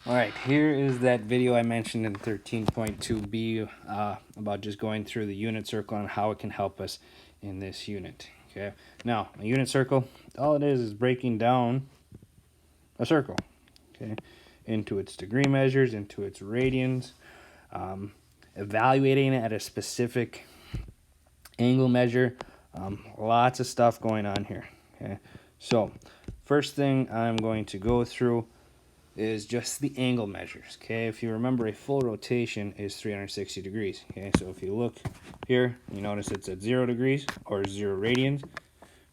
All right, here is that video I mentioned in 13.2b about just going through the unit circle and how it can help us in this unit. Okay, now a unit circle, all it is breaking down a circle, okay, into its degree measures, into its radians, evaluating it at a specific angle measure. Lots of stuff going on here. Okay, so first thing I'm going to go through is just the angle measures. Okay, if you remember, a full rotation is 360 degrees. Okay, so if you look here, you notice it's at 0 degrees or 0 radians.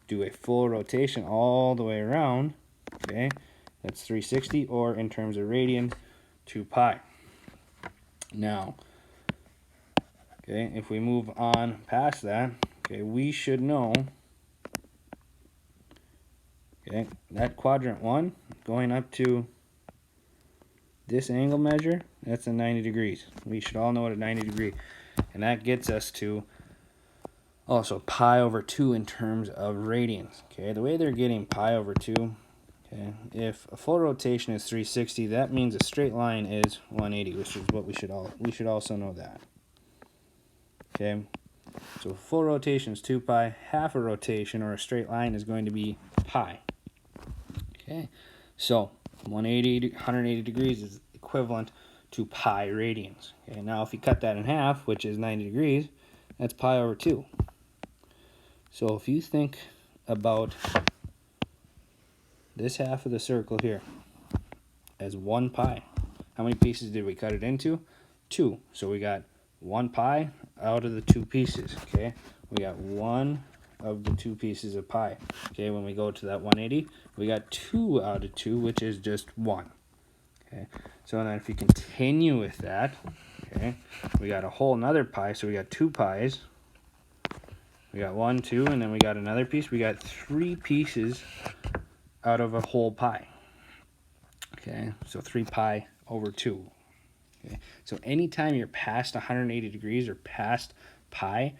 Do a full rotation all the way around. Okay, that's 360, or in terms of radians, 2 pi. Now, okay, if we move on past that, okay, we should know, okay, that quadrant 1 going up to this angle measure, that's a 90 degrees. We should all know what a 90 degree, and that gets us to also pi over 2 in terms of radians. Okay, the way they're getting pi over 2, okay, if a full rotation is 360, that means a straight line is 180, which is what we should also know that. Okay, so full rotation is 2 pi, half a rotation or a straight line is going to be pi. Okay, so 180 degrees is equivalent to pi radians. Okay, now if you cut that in half, which is 90 degrees, that's pi over 2. So if you think about this half of the circle here as 1 pi, how many pieces did we cut it into? 2. So we got 1 pi out of the 2 pieces. Okay, we got 1 of the 2 pieces of pi. Okay, when we go to that 180, we got 2 out of 2, which is just 1. Okay, so then if you continue with that, okay, we got a whole another pi, so we got 2 pi's. We got 1, 2, and then we got another piece. We got 3 pieces out of a whole pi. Okay, so 3 pi over 2. Okay, so anytime you're past 180 degrees or past pi,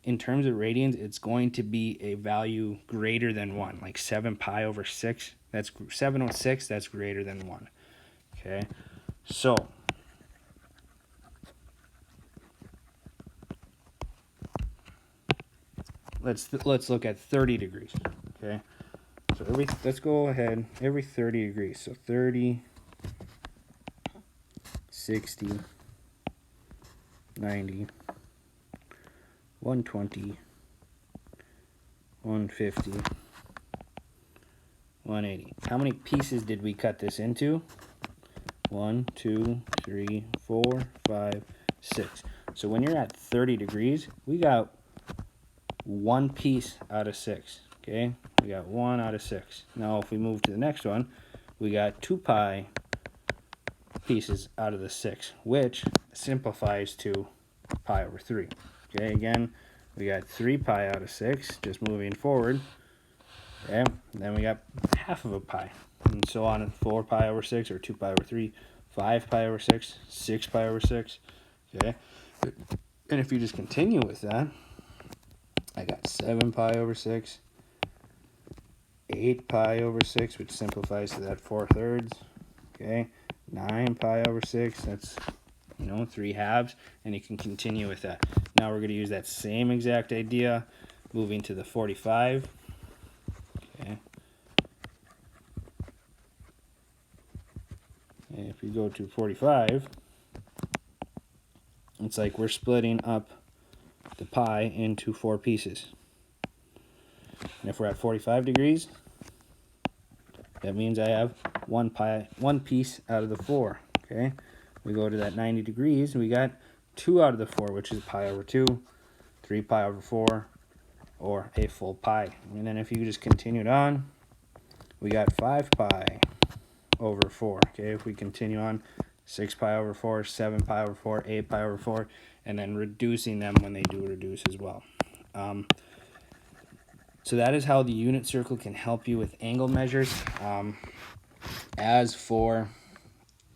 in terms of radians, it's going to be a value greater than 1, like 7 pi over 6. That's 706, that's greater than 1. Okay, so let's look at 30 degrees. Okay, so let's go ahead every 30 degrees. So 30, 60, 90, 120, 150, 180. How many pieces did we cut this into? 1, 2, 3, 4, 5, 6. So when you're at 30 degrees, we got 1 piece out of 6. Okay, we got 1 out of 6. Now if we move to the next one, we got 2 pi pieces out of the 6, which simplifies to pi over 3. Okay, again, we got 3 pi out of 6, just moving forward. Okay, then we got half of a pi, and so on. 4 pi over 6, or 2 pi over 3, 5 pi over 6, 6 pi over 6. Okay, and if you just continue with that, I got 7 pi over 6, 8 pi over 6, which simplifies to that 4/3. Okay, 9 pi over 6, that's 3 halves, and you can continue with that. Now we're going to use that same exact idea, moving to the 45. Okay, and if we go to 45, it's like we're splitting up the pi into 4 pieces. And if we're at 45 degrees, that means I have 1 piece out of the 4. Okay, we go to that 90 degrees, and we got 2 out of the 4, which is pi over 2, 3 pi over 4, or a full pi. And then if you just continued on, we got 5 pi over 4. Okay, if we continue on, 6 pi over 4, 7 pi over 4, 8 pi over 4, and then reducing them when they do reduce as well. So that is how the unit circle can help you with angle measures. As for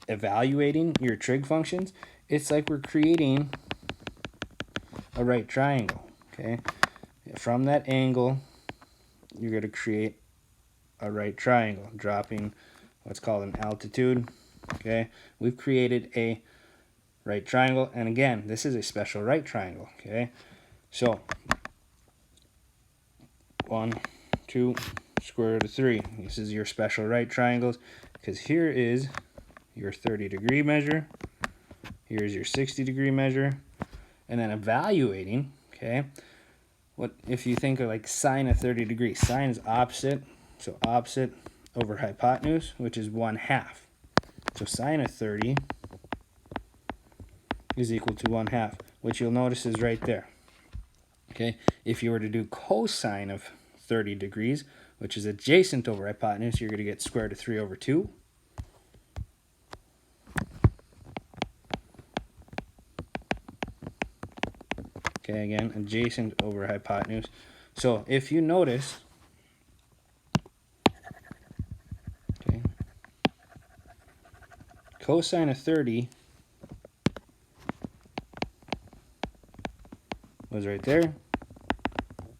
evaluating your trig functions, it's like we're creating a right triangle. Okay, from that angle, you're going to create a right triangle, dropping what's called an altitude Okay, we've created a right triangle, and again, this is a special right triangle. Okay, so 1, 2, square root of 3. This is your special right triangles, because here is your 30-degree measure, here's your 60-degree measure, and then evaluating. Okay, what if you think of like sine of 30 degrees? Sine is opposite, so opposite over hypotenuse, which is 1/2. So sine of 30 is equal to 1/2, which you'll notice is right there. Okay, if you were to do cosine of 30 degrees, which is adjacent over hypotenuse, you're going to get square root of 3 over 2. Okay, again, adjacent over hypotenuse. So if you notice, okay, cosine of 30 was right there.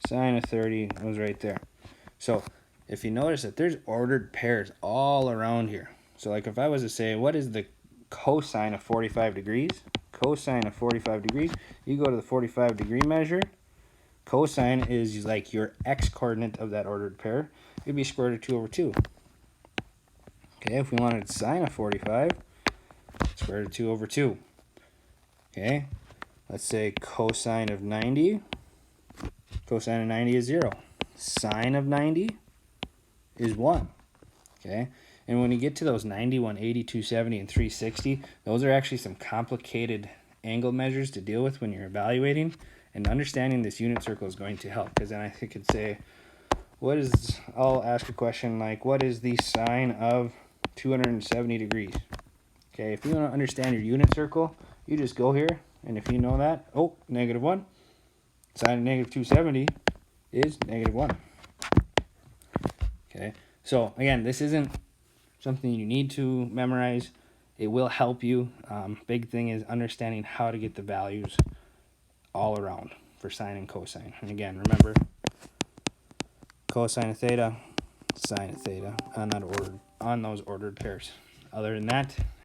Sine of 30 was right there. So if you notice that there's ordered pairs all around here. So like if I was to say, what is the cosine of 45 degrees? Cosine of 45 degrees, you go to the 45-degree measure. Cosine is like your x-coordinate of that ordered pair. It'd be square root of 2 over 2. Okay, if we wanted sine of 45, square root of 2 over 2. Okay, let's say cosine of 90. Cosine of 90 is 0. Sine of 90 is 1. Okay, and when you get to those 90, 180, 270, and 360, those are actually some complicated angle measures to deal with when you're evaluating, and understanding this unit circle is going to help, because then I could say, I'll ask a question like, what is the sine of 270 degrees? Okay, if you want to understand your unit circle, you just go here, and if you know that, -1, sine of -270 is -1. Okay, so again, this isn't something you need to memorize. It will help you. Big thing is understanding how to get the values all around for sine and cosine. And again, remember, cosine of theta, sine of theta on those ordered pairs. Other than that,